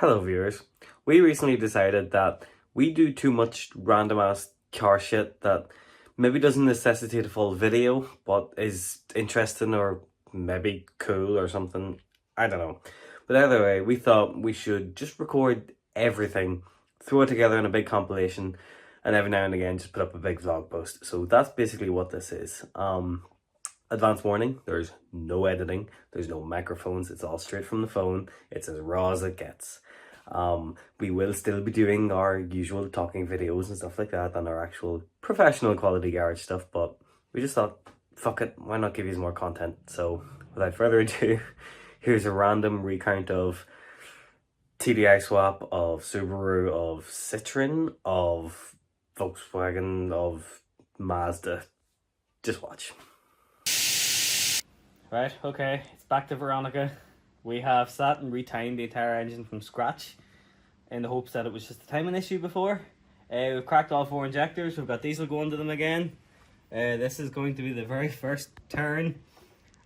Hello viewers. We recently decided that we do too much random ass car shit that maybe doesn't necessitate a full video, but is interesting or maybe cool or something. I don't know. But either way, we thought we should just record everything, throw it together in a big compilation, and every now and again just put up a big vlog post. So that's basically what this is. Advance warning, there's no editing, there's no microphones, it's all straight from the phone, it's as raw as it gets. We will still be doing our usual talking videos and stuff like that and our actual professional quality garage stuff, but we just thought, fuck it, why not give you some more content? So without further ado, here's a random recount of TDI swap, of Subaru, of Citroen, of Volkswagen, of Mazda. Just watch. Right, okay, it's back to Veronica. We have sat and retimed the entire engine from scratch in the hopes that it was just a timing issue before. We've cracked all 4 injectors, we've got diesel going to them again. This is going to be the very first turn.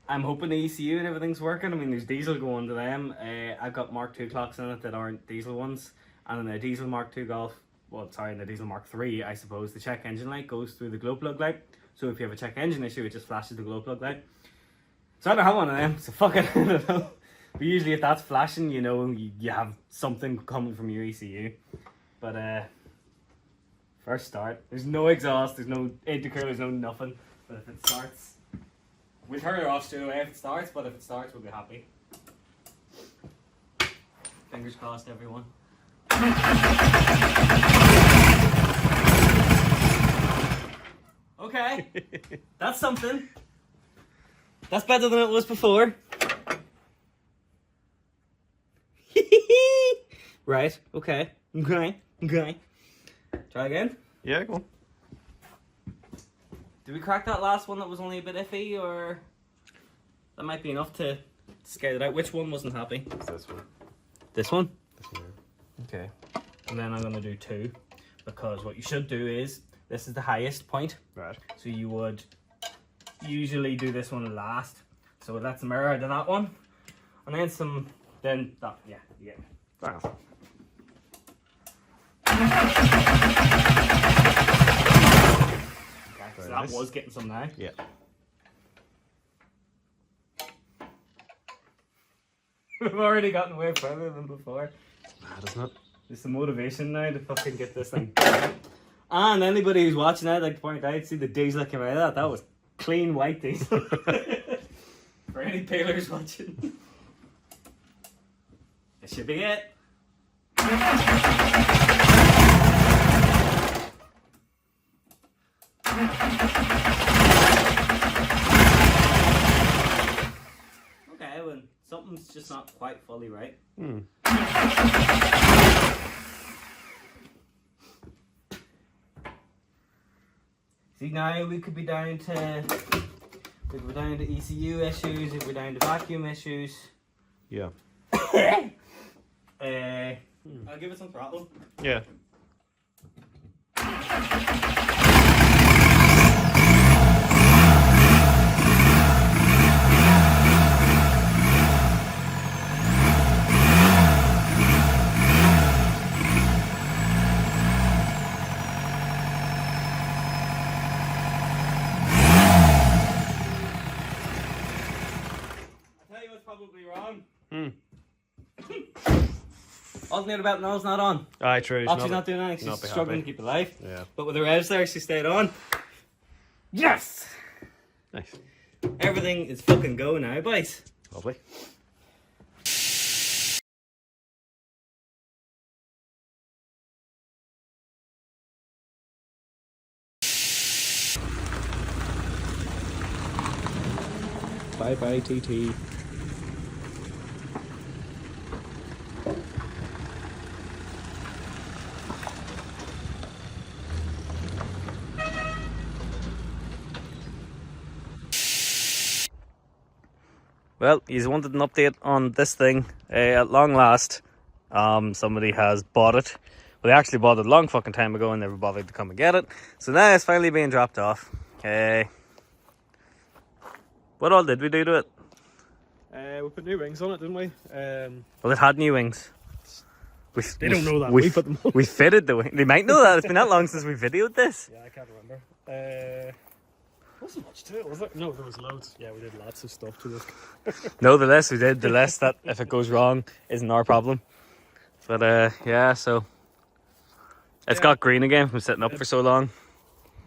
I'm hoping the ECU and everything's working. I mean, there's diesel going to them. I've got Mark II clocks in it that aren't diesel ones. And in the diesel Mark II Golf, well, sorry, in the diesel Mark III, I suppose, the check engine light goes through the glow plug light. So if you have a check engine issue, it just flashes the glow plug light. So I don't have one of them, so fuck it, I don't know. But usually if that's flashing, you know, you have something coming from your ECU. But first start, there's no exhaust, there's no intercooler, there's no nothing. But if it starts, we'll turn it off straight away if it starts, but if it starts, we'll be happy. Fingers crossed, everyone. Okay, that's something. That's better than it was before. Right, okay. Okay. Try again? Yeah, go on. Did we crack that last one that was only a bit iffy, or that might be enough to scare it out? Which one wasn't happy? It's this one. This one? This one. Okay. And then I'm going to do 2, because what you should do is, this is the highest point. Right. So you would usually do this one last. So that's the mirror to that one. And then that, yeah. Wow. Okay, so that was getting some now. Yeah. We've already gotten way further than before. Mad, isn't it? There's some motivation now to fucking get this thing done. And anybody who's watching that, like to point out, see the diesel that came out of that. That was clean white diesel. For any palers watching. This should be it. Okay, well, something's just not quite fully right. See, now we could be down to ECU issues, if we're down to vacuum issues. Yeah. I'll give it some throttle. Yeah. Probably wrong. Hmm. Alternator belt nose not on. Aye, true. She's not doing anything. not She's be struggling happy. to keep it alive. Yeah. But with the revs there, she stayed on. Yes! Nice. Everything is fucking go now, boys. Lovely. Bye bye, TT. Well, you wanted an update on this thing. At long last, somebody has bought it. Well, they actually bought it a long fucking time ago and never bothered to come and get it. So now it's finally being dropped off. What all did we do to it? We put new rings on it, didn't we? Well, it had new wings. They don't know that. We put them on. We fitted the wing. They might know that. It's been that long since we videoed this. Yeah, I can't remember. Wasn't much to it, was there? No, there was loads. Yeah, we did lots of stuff to this. No, the less we did, the less that if it goes wrong isn't our problem. But yeah, so it's got green again from sitting up for so long.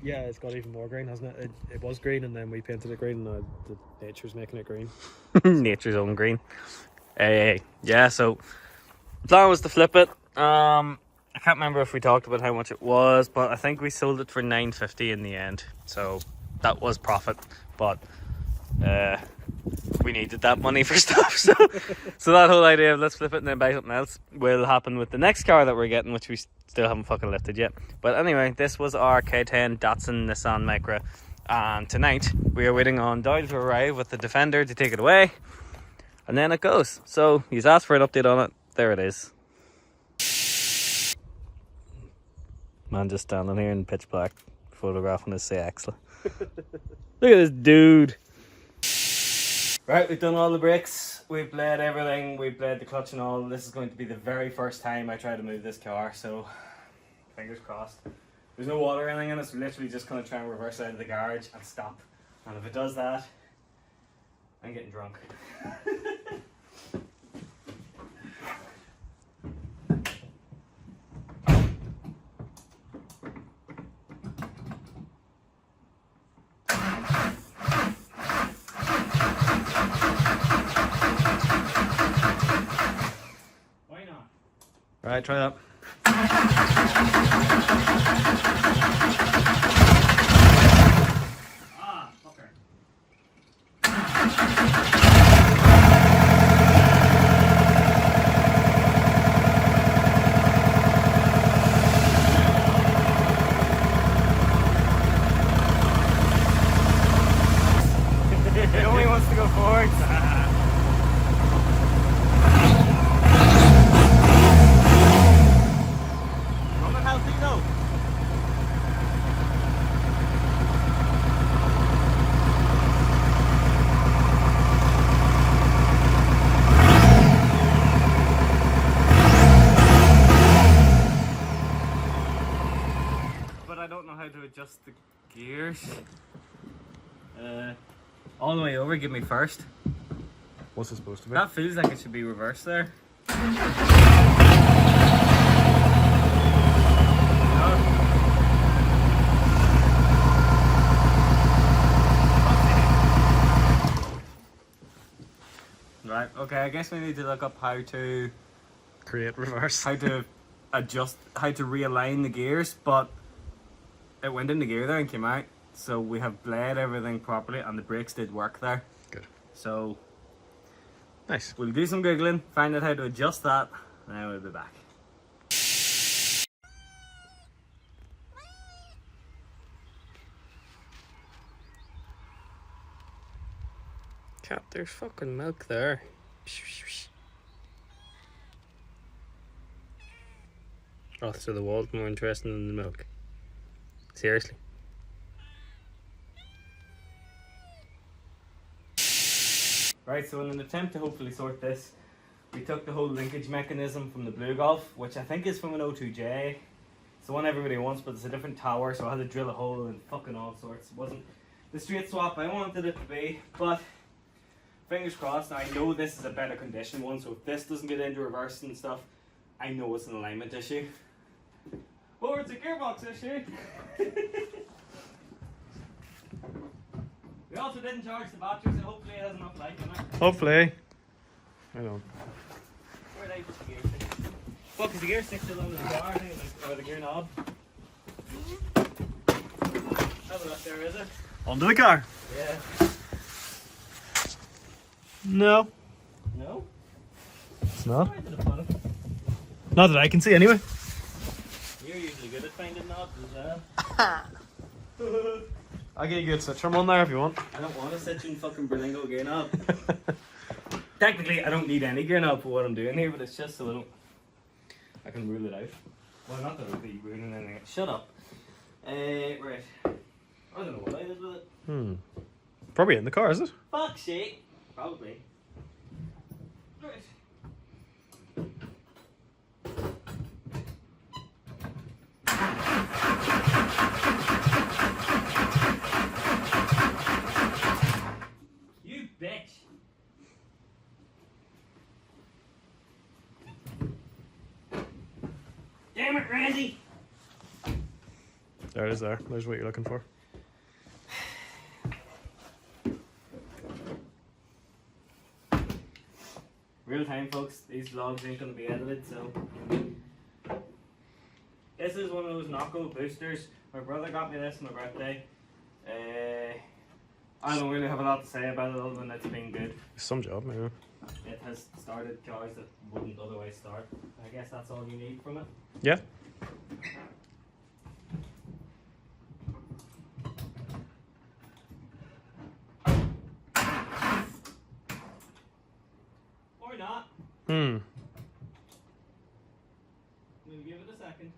Yeah, it's got even more green, hasn't it? It was green, and then we painted it green, and the nature's making it green. Nature's own green. Yeah, so the plan was to flip it. I can't remember if we talked about how much it was, but I think we sold it for $950 in the end. So that was profit, but we needed that money for stuff. So that whole idea of let's flip it and then buy something else will happen with the next car that we're getting, which we still haven't fucking lifted yet. But anyway, this was our K10 Datsun Nissan Micra, and tonight we are waiting on Doyle to arrive with the Defender to take it away, and then it goes. So he's asked for an update on it. There it is. Man just standing here in pitch black photographing his CX. Look at this dude. Right, we've done all the brakes, we've bled everything, we've bled the clutch and all. This is going to be the very first time I try to move this car, so fingers crossed. There's no water or anything in it, so we're literally just going to try and reverse out of the garage and stop. And if it does that, I'm getting drunk. Right, try that. Ah, fucker. It only wants to go forward. To adjust the gears all the way over. Give me first. What's it supposed to be? That feels like it should be reversed there. Right, okay, I guess we need to look up how to Create reverse. how to adjust, how to realign the gears, but it went into gear there and came out, so we have bled everything properly and the brakes did work there. Good. So Nice. we'll do some googling, find out how to adjust that, and then we'll be back. Cat, there's fucking milk there. Oh, so the wall's more interesting than the milk. Seriously. Right, so in an attempt to hopefully sort this, we took the whole linkage mechanism from the Blue Golf, which I think is from an O2J. It's the one everybody wants, but it's a different tower, so I had to drill a hole and fucking all sorts. It wasn't the straight swap I wanted it to be, but fingers crossed. Now I know this is a better condition one, so if this doesn't get into reverse and stuff, I know it's an alignment issue. Or it's a gearbox issue. We also didn't charge the battery, so hopefully it has enough light in it. Hopefully. I don't. Where did I put the gear stick? Fuck, is the gear stick still under the car? I think it's or the gear knob. Have a look there, is it? Onto the car. Yeah. No. No? It's not. Where did I put it? Not that I can see anyway. You're usually good at finding knobs as well. I'll get you a good Citroen one there if you want. I don't want a Citroen fucking Berlingo gear knob. Technically, I don't need any gear knob for what I'm doing here, but it's just so I can rule it out. Well, not that I'll be ruling anything out. Shut up. Right. I don't know what I did with it. Probably in the car, is it? Fuck's sake. Probably. Right. Damn it, Randy! There it is there. There's what you're looking for. Real time, folks. These vlogs ain't gonna be edited, so. This is one of those Knocko boosters. My brother got me this on my birthday. I don't really have a lot to say about it other than it's been good. Some job, maybe. It has started cars that wouldn't otherwise start. I guess that's all you need from it. Yeah. Or not. Hmm. We'll give it a second.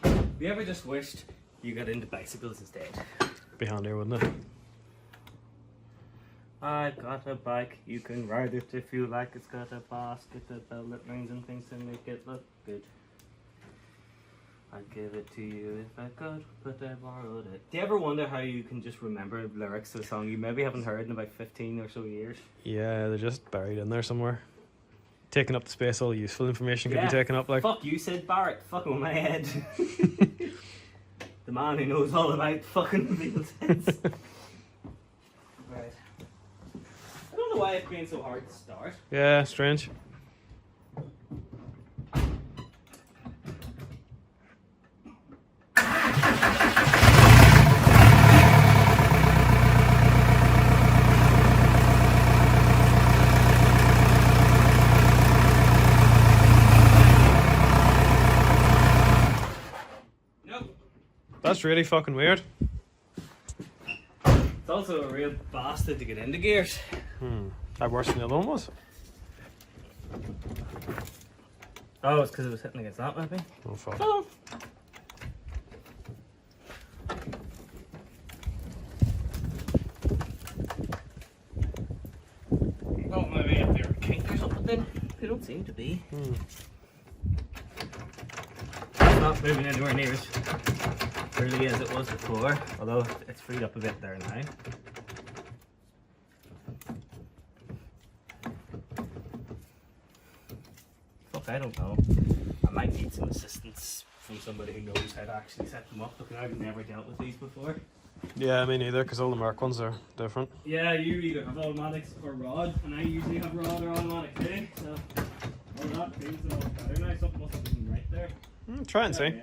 Have you ever just wished you got into bicycles instead? Be handier, wouldn't it? I've got a bike, you can ride it if you like. It's got a basket, a bell that rings and things to make it look good. I'd give it to you if I could, but I borrowed it. Do you ever wonder how you can just remember lyrics to a song you maybe haven't heard in about 15 or so years? Yeah, they're just buried in there somewhere. Taking up the space all useful information could be taken up, like. Fuck you, Sid Barrett. Fucking with my head. The man who knows all about fucking vehicle sets. Right. I don't know why it's been so hard to start. Yeah, strange. That's really fucking weird. It's also a real bastard to get into gears. That worse than the other one was. Oh, it's because it was hitting against that, maybe? Oh fuck. Oh. Oh, maybe if they're kink or something, then they don't seem to be. It's not moving anywhere near as really as it was before, although it's freed up a bit there now. Fuck, I don't know. I might need some assistance from somebody who knows how to actually set them up, because I've never dealt with these before. Yeah, me neither, because all the Merc ones are different. Yeah, you either have automatics or rod, and I usually have rod or automatic too, so all that feels a lot better now. Something must have been right there. Try and see. Okay.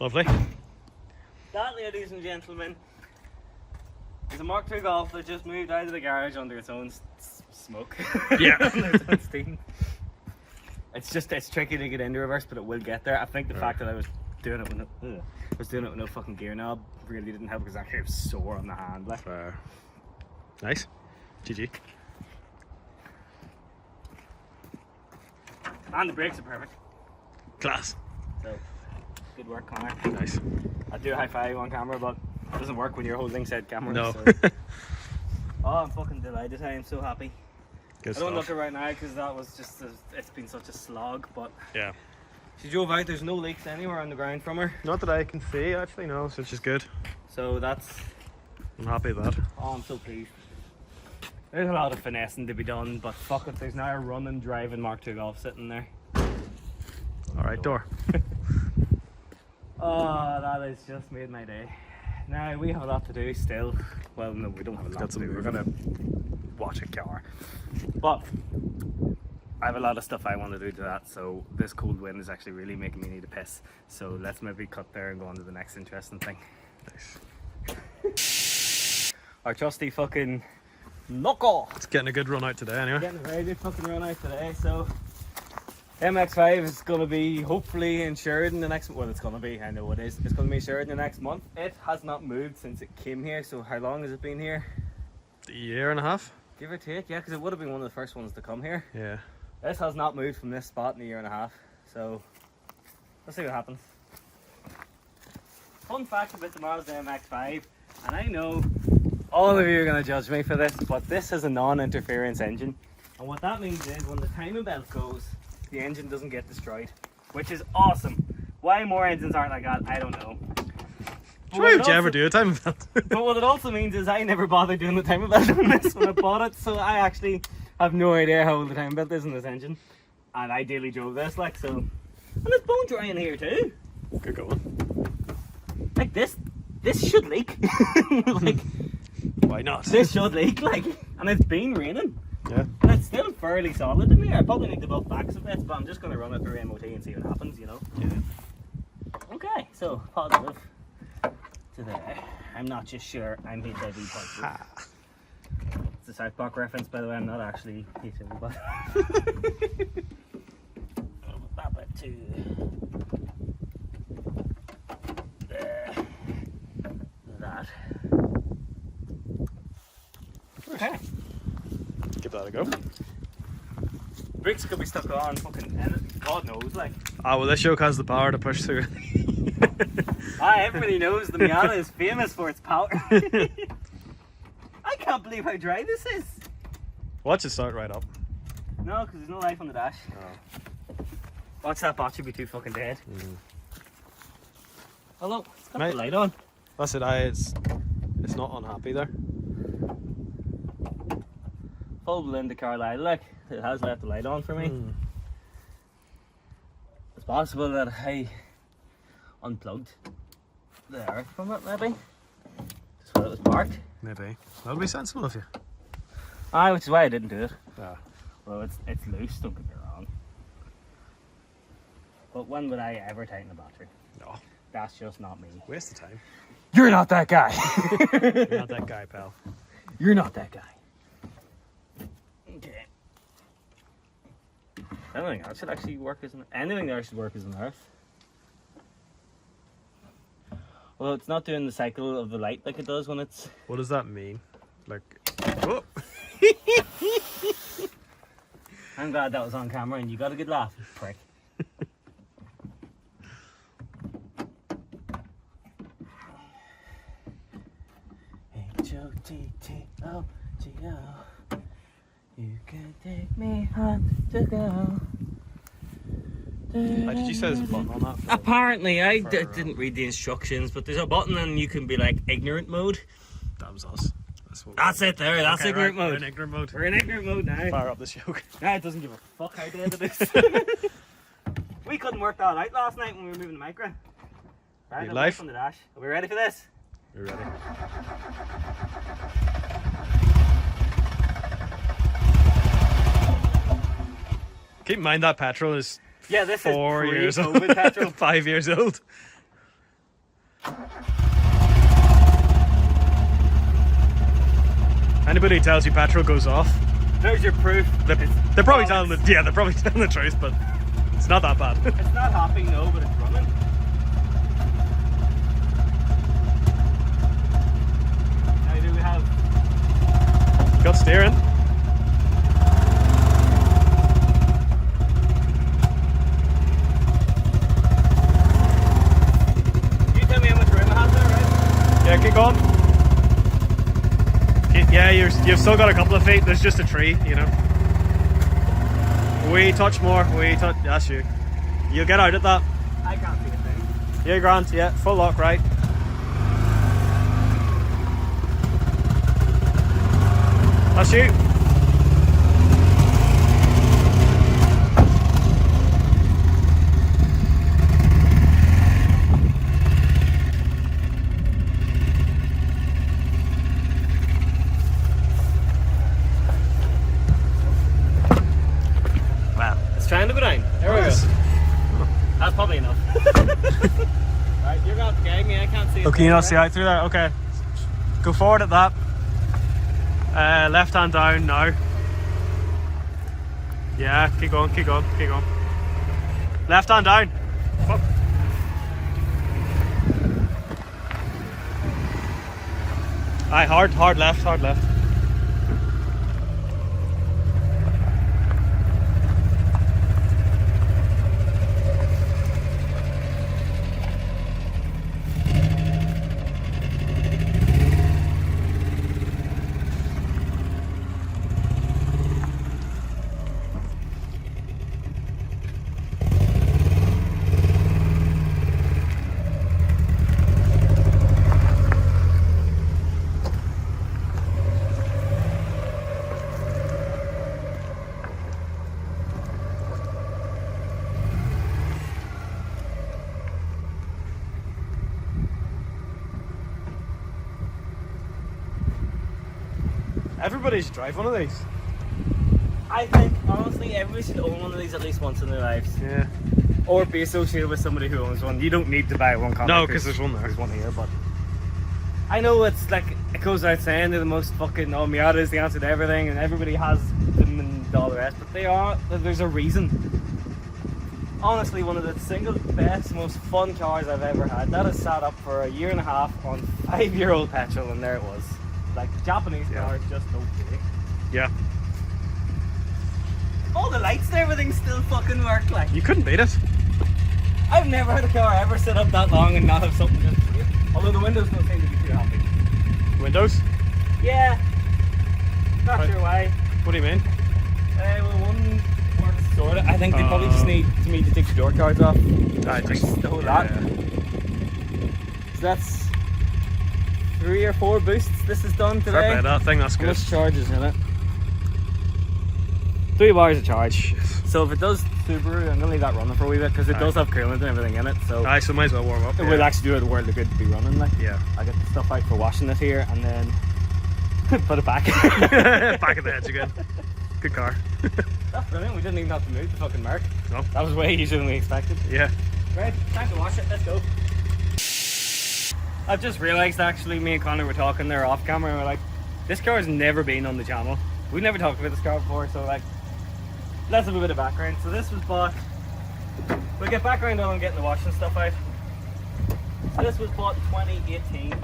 Lovely. That, ladies and gentlemen, is a Mark II Golf that just moved out of the garage under its own smoke. Yeah. Under its own steam. It's tricky to get into reverse, but it will get there. I think the fact that I was doing it with no fucking gear knob really didn't help, because actually I was sore on the hand. Like. Nice. GG. And the brakes are perfect. Class. So, good work, Connor. Nice. I do a high five on camera, but it doesn't work when you're holding said camera. No. So. Oh, I'm fucking delighted. I am so happy. Good I don't stuff. look it right now because that was just it's been such a slog, but Yeah. she drove out. There's no leaks anywhere on the ground from her, Not that I can see, actually, no, which is good. so that's. I'm happy with that. Oh, I'm so pleased. There's a lot of finessing to be done, but fuck it, there's now a running, driving Mark II Golf sitting there. Alright, door. Oh, that has just made my day. Now, we have a lot to do still. Well, no, we don't have a lot to do. We're going to watch a car. But I have a lot of stuff I want to do to that, so this cold wind is actually really making me need a piss. So let's maybe cut there and go on to the next interesting thing. Nice. Our trusty fucking knuckle. It's getting a good run out today anyway. Getting a very good fucking run out today, so MX-5 is going to be hopefully insured in the next, well, it's going to be, I know it is, it's going to be insured in the next month. It has not moved since it came here, so how long has it been here? A year and a half? Give or take, yeah, because it would have been one of the first ones to come here. Yeah. This has not moved from this spot in a year and a half, so let's see what happens. Fun fact about the Mazda MX-5, and I know all of you are going to judge me for this, but this is a non-interference engine. And what that means is when the timing belt goes, the engine doesn't get destroyed, which is awesome. Why more engines aren't like that, I don't know. Why would you ever do a timing belt? But what it also means is I never bothered doing the timing belt on this when I bought it, so I actually have no idea how old the timing belt is in this engine. And I daily drove this, like, so. And there's bone dry in here too. Good going. Like this should leak. Like, why not? this should leak, like, and it's been raining. Yeah. And it's still fairly solid in here. I probably need to build backs of it, but I'm just going to run it through MOT and see what happens, you know? Yeah. Okay, so positive to there. I'm not just sure I'm HIV positive. It's a South Park reference, by the way. I'm not actually HIV positive. That bit too. There. That. Okay. Give that a go. Brakes could be stuck on fucking anything. God knows, like. Ah, well, this yoke has the power to push through. Everybody knows the Miata is famous for its power. I can't believe how dry this is. Watch it start right up. No, because there's no life on the dash. Oh. Watch that battery be too fucking dead. Oh look, it's got Mate. the light on. That's it, it's not unhappy there. Full Belinda Carlisle, look. It has left the light on for me. It's possible that I unplugged the earth from it, maybe. Just while it was parked. Maybe. That'll be sensible of you. Aye, which is why I didn't do it. Ah. Well, it's loose, don't get me wrong. But when would I ever tighten a battery? No. That's just not me. Waste of time. You're not that guy. You're not that guy, pal. You're not that guy. Okay. Anything else should actually work as an anything there should work as an earth. Well, it's not doing the cycle of the light like it does when it's. What does that mean? Like, oh. I'm glad that was on camera and you got a good laugh, you prick. H-O-T-T-O-G-O. You can take me home to go. Did you say there's a button on that? Apparently, I didn't read the instructions, but there's a button and you can be like ignorant mode. That was us. That's it there, that's okay, ignorant right, mode. We're in ignorant mode. We're in ignorant mode now. Fire up this yoke. Nah, it doesn't give a fuck how dead it is. We couldn't work that out last night when we were moving the Micra. Right, I'm live? on the dash. Are we ready for this? We're ready. Keep in mind that petrol is Yeah, this 4 is years old. pre-COVID petrol. 5 years old. Anybody who tells you petrol goes off, There's your proof. they're probably telling the they're probably telling the truth, but it's not that bad. It's not hopping, no, but it's running. Now do we have Got steering. You tell me how much room it has there, right? Yeah, kick on. Yeah, you've still got a couple of feet. There's just a tree, you know. We touch more. We touch. That's you. You'll get out at that. I can't see a thing. Yeah, Grant. Yeah, full lock, right. That's you. That's probably enough. Right, you're going to guide me. I can't see it. Okay, you not see out through there? Okay. Go forward at that. Left hand down now. Yeah, keep going, keep going, keep going. Left hand down. Up. Aye, hard left, hard left. Everybody should drive one of these. I think, honestly, everybody should own one of these at least once in their lives. Yeah. Or be associated with somebody who owns one. You don't need to buy one. No, because there's one there. There's one here, but I know it's like, it goes without saying they're the most fucking, oh, Miata is the answer to everything, and everybody has them and all the rest, but they are, there's a reason. Honestly, one of the single best, most fun cars I've ever had. That has sat up for a year and a half on 5-year-old petrol, and there it was. Like, Japanese cars just don't pay. Yeah. All the lights and everything still fucking work, like. You couldn't beat it. I've never had a car ever sit up that long and not have something just to it. Although the windows don't seem to be too happy. Windows? Yeah. Not Right. sure why. What do you mean? Well, one works sort of. I think they probably just need me to take the door cards off. I think the whole lot. So that's 3 or 4 boosts this is done today. Fair play, that thing, that's How good. much charge is in it? 3 bars of charge. So if it does Subaru, I'm gonna leave that running for a wee bit because it does have coolant and everything in it. So Aye, so might as well warm up. it will actually do it the world of good to be running. Like, Yeah. I get the stuff out for washing it here and then put it back. Back of the edge again. Good car. That's brilliant. We didn't even have to move the fucking mark. No. That was way easier than we expected. Yeah. Right, time to wash it. Let's go. I've just realised actually, me and Connor were talking there off camera and we're like, this car has never been on the channel. We've never talked about this car before, so like, let's have a bit of background. So this was bought, we'll get background on getting the washing stuff out. So this was bought in 2018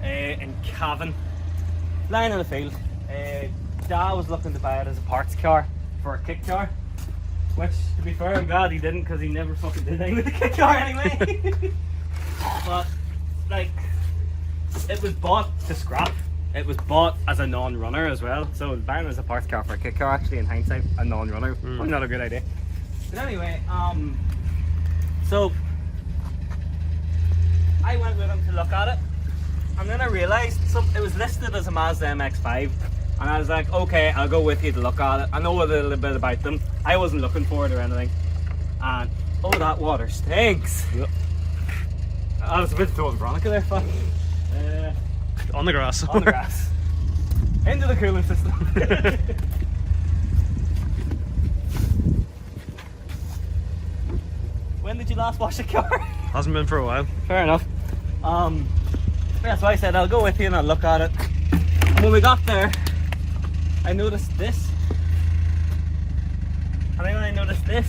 in Cavan, lying in the field. Dad was looking to buy it as a parts car for a kick car, which to be fair I'm glad he didn't because he never fucking did anything with the kick car anyway. But like, it was bought to scrap. It was bought as a non-runner as well, so buying it as a parts car for a kick car, actually in hindsight a non-runner, probably not a good idea. But anyway, so I went with him to look at it, and then I realised it was listed as a Mazda MX-5, and I was like, okay, I'll go with you to look at it. I know a little bit about them. I wasn't looking for it or anything, and oh, that water stinks. Yep. I was a bit throwing Veronica there, fuck. On the grass. On the grass. Into the cooling system. When did you last wash a car? Hasn't been for a while. Fair enough. Yeah, so I said I'll go with you and I'll look at it. And when we got there, I noticed this. And then I noticed this.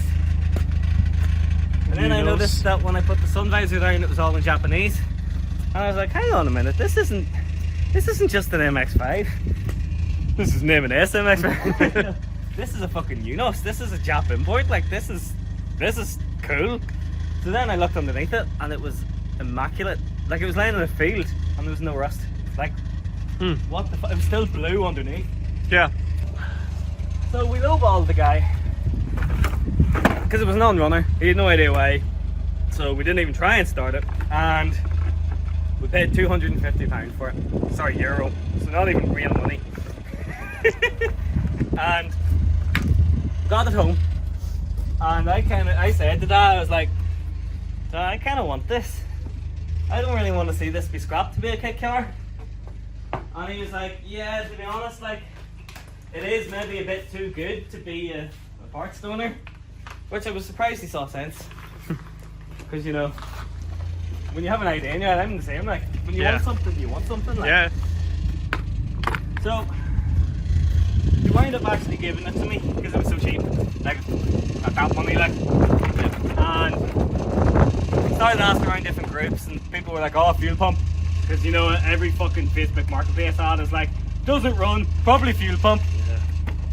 And then I noticed that when I put the sun visor down, it was all in Japanese. And I was like, hang on a minute, this isn't just an MX-5. This is name an SMX. This is a fucking Unos. This is a Jap import. Like, this is cool. So then I looked underneath it and it was immaculate. Like, it was laying in a field and there was no rust. Like, what the fuck? It was still blue underneath. Yeah. So we lowballed the guy because it was a non-runner. He had no idea why. So we didn't even try and start it. And we paid £250 for it. Sorry, euro. So not even real money. And got it home. And I said to Dad, I was like, Dad, I kind of want this. I don't really want to see this be scrapped to be a kit car. And he was like, yeah, to be honest, like, it is maybe a bit too good to be a parts donor. which I was surprised he saw sense. Because, you know, when you have an idea, and I'm the same, like, when you want something, you want something. Like. Yeah. So, he wound up actually giving it to me because it was so cheap. Like, at that money, like. And started asking around different groups, and people were like, oh, fuel pump. Because, you know, every fucking Facebook marketplace ad is like, doesn't run, probably fuel pump. Yeah.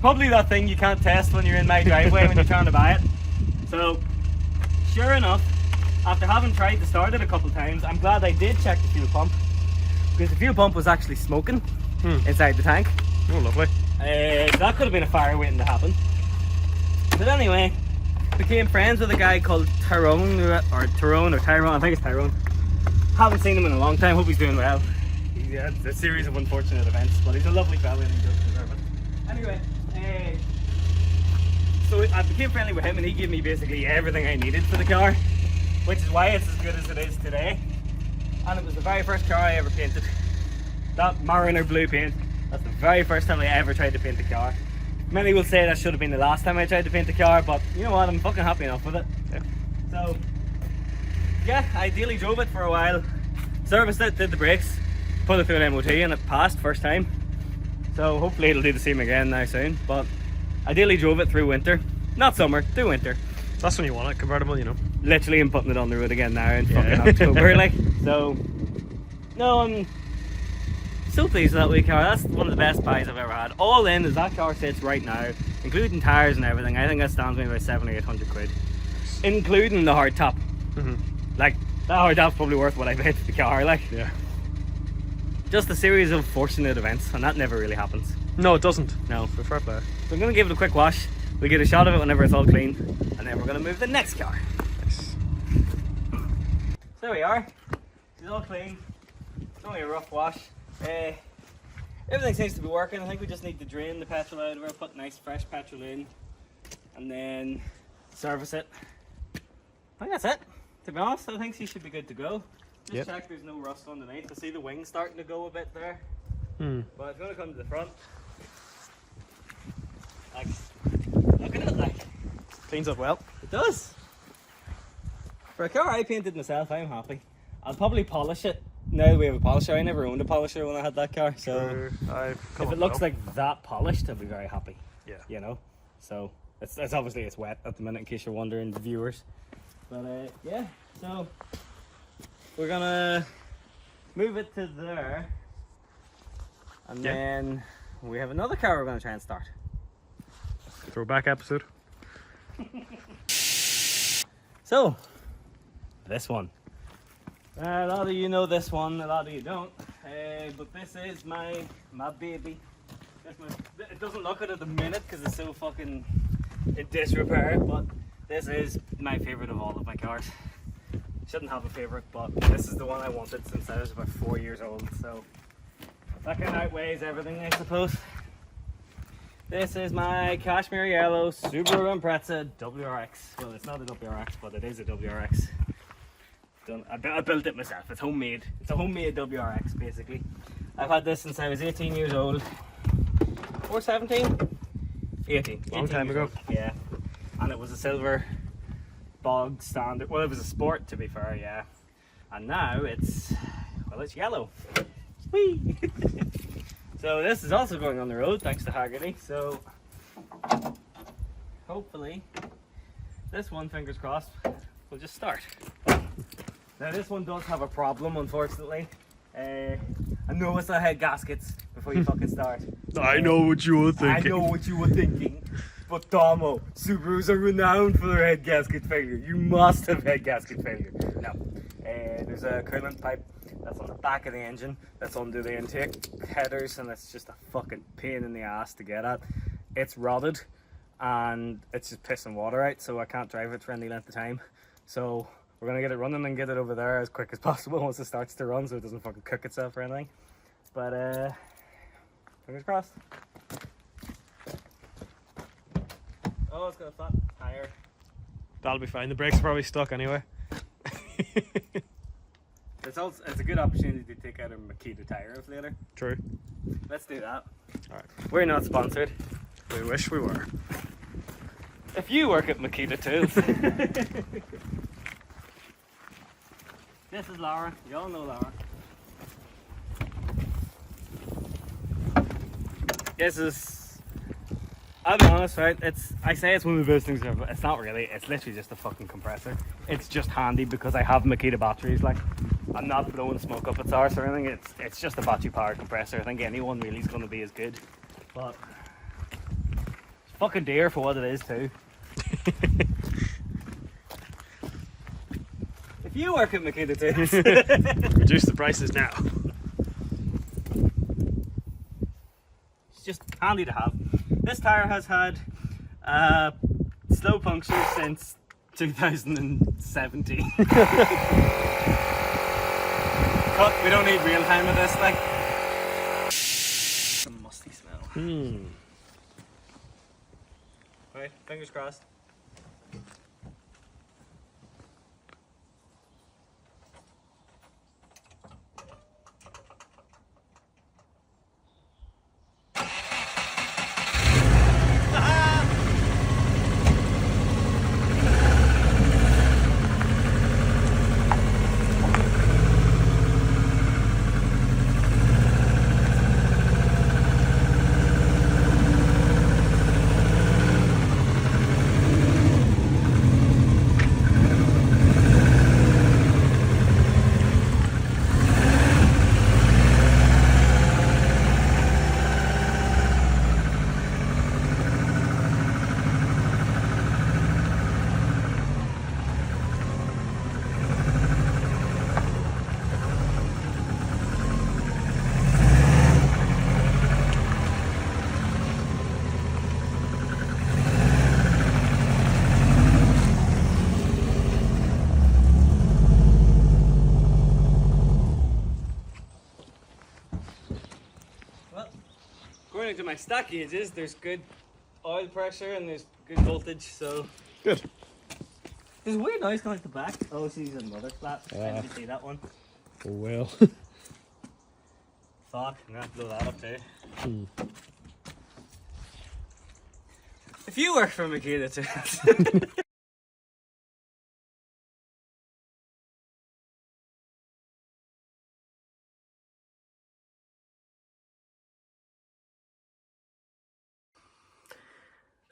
Probably that thing you can't test when you're in my driveway when you're trying to buy it. So, sure enough, after having tried to start it a couple times, I'm glad I did check the fuel pump. Because the fuel pump was actually smoking inside the tank. Oh, lovely. So that could have been a fire waiting to happen. But anyway, became friends with a guy called Tyrone, I think it's Tyrone. Haven't seen him in a long time, hope he's doing well. Yeah, it's a series of unfortunate events, but he's a lovely fella and he does deserve it. Anyway, so I became friendly with him and he gave me basically everything I needed for the car, which is why it's as good as it is today. And it was the very first car I ever painted. That Mariner blue paint, that's the very first time I ever tried to paint the car. Many will say that should have been the last time I tried to paint the car, but you know what, I'm fucking happy enough with it. Yeah. So, yeah, I ideally drove it for a while, serviced it, did the brakes, put it through an MOT and it passed first time. So hopefully it'll do the same again now soon, but ideally drove it through winter. Not summer, through winter. That's when you want it, convertible, you know. Literally I'm putting it on the road again now in fucking October, like. So, no, I'm so pleased with that wee car. That's one of the best buys I've ever had. All in as that car sits right now, including tyres and everything, I think that stands me about 700 or 800 quid. Including the hard top. Like, that hard top's probably worth what I paid for the car, like. Yeah. Just a series of fortunate events, and that never really happens. No, it doesn't. No. For fair play. So I'm going to give it a quick wash. We'll get a shot of it whenever it's all clean, and then we're going to move to the next car. Nice. So there we are. It's all clean. It's only a rough wash. Everything seems to be working. I think we just need to drain the petrol out of her, put nice fresh petrol in, and then service it. I think that's it. To be honest, I think she should be good to go. Just check there's no rust underneath. I see the wings starting to go a bit there. But it's going to come to the front. Like, look at it, like. Cleans up well. It does. For a car I painted myself, I'm happy. I'll probably polish it now that we have a polisher. I never owned a polisher when I had that car, so if it looks like that polished, I'll be very happy. Yeah. You know? So, it's obviously it's wet at the minute in case you're wondering, the viewers. But yeah, so we're gonna move it to there. And then we have another car we're gonna try and start. Throwback episode. So, this one. A lot of you know this one, a lot of you don't. But this is my baby. It doesn't look it at the minute because it's so fucking in disrepair, but this is my favourite of all of my cars. Shouldn't have a favourite, but this is the one I wanted since I was about 4 years old, so that kind of outweighs everything, I suppose. This is my cashmere yellow Subaru Impreza WRX. Well, it's not a WRX, but it is a WRX. I built it myself. It's homemade. It's a homemade WRX, basically. I've had this since I was 18 years old. Or 17? 18. Long time ago. Yeah. And it was a silver bog standard. Well, it was a sport, to be fair, yeah. And now it's yellow. Whee! So this is also going on the road, thanks to Haggerty. So hopefully this one, fingers crossed, will just start. Now this one does have a problem, unfortunately. I know it's the head gaskets before you fucking start. I know what you were thinking. I know what you were thinking. But Tomo, Subarus are renowned for their head gasket failure. You must have head gasket failure. No. There's a coolant pipe that's on the back of the engine that's under the intake headers, and it's just a fucking pain in the ass to get at. It's rotted and it's just pissing water out, so I can't drive it for any length of time. So we're gonna get it running and get it over there as quick as possible once it starts to run, so it doesn't fucking cook itself or anything. But fingers crossed. Oh, it's got a flat tire. That'll be fine. The brakes are probably stuck anyway. It's a good opportunity to take out a Makita tire inflator. True. Let's do that. Alright. We're not sponsored. We wish we were. If you work at Makita Tools. This is Laura. You all know Laura. This is... I'll be honest, right? I say it's one of the best things ever. It's not really. It's literally just a fucking compressor. It's just handy because I have Makita batteries. Like, I'm not blowing smoke up its arse or anything. It's just a battery powered compressor. I think anyone really is going to be as good. But it's fucking dear for what it is too. If you work at Makita Tools, Reduce the prices now. it's just handy to have. This tyre has had slow puncture since 2017. Cut, we don't need real time of this, like. A musty smell. Right, fingers crossed. According to my stock gauges, there's good oil pressure and there's good voltage, so... Good. There's a weird noise coming out the back. Oh, she's another flat. I didn't see that one. Oh well. Fuck, I'm gonna have to blow that up too. If you work for Makita Tools...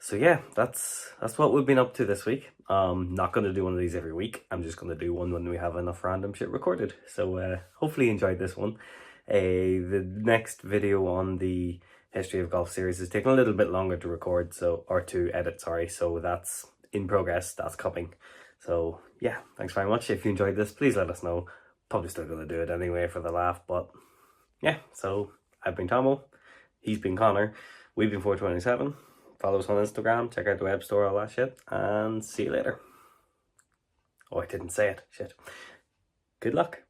So yeah, that's what we've been up to this week. Not going to do one of these every week. I'm just going to do one when we have enough random shit recorded. So hopefully you enjoyed this one. The next video on the History of Golf series is taking a little bit longer to record, or to edit, sorry. So that's in progress, that's coming. So yeah, thanks very much. If you enjoyed this, please let us know. Probably still going to do it anyway for the laugh, but yeah. So I've been Tomo, he's been Connor, we've been 427. Follow us on Instagram, check out the web store, all that shit, and see you later. Oh, I didn't say it. Shit. Good luck.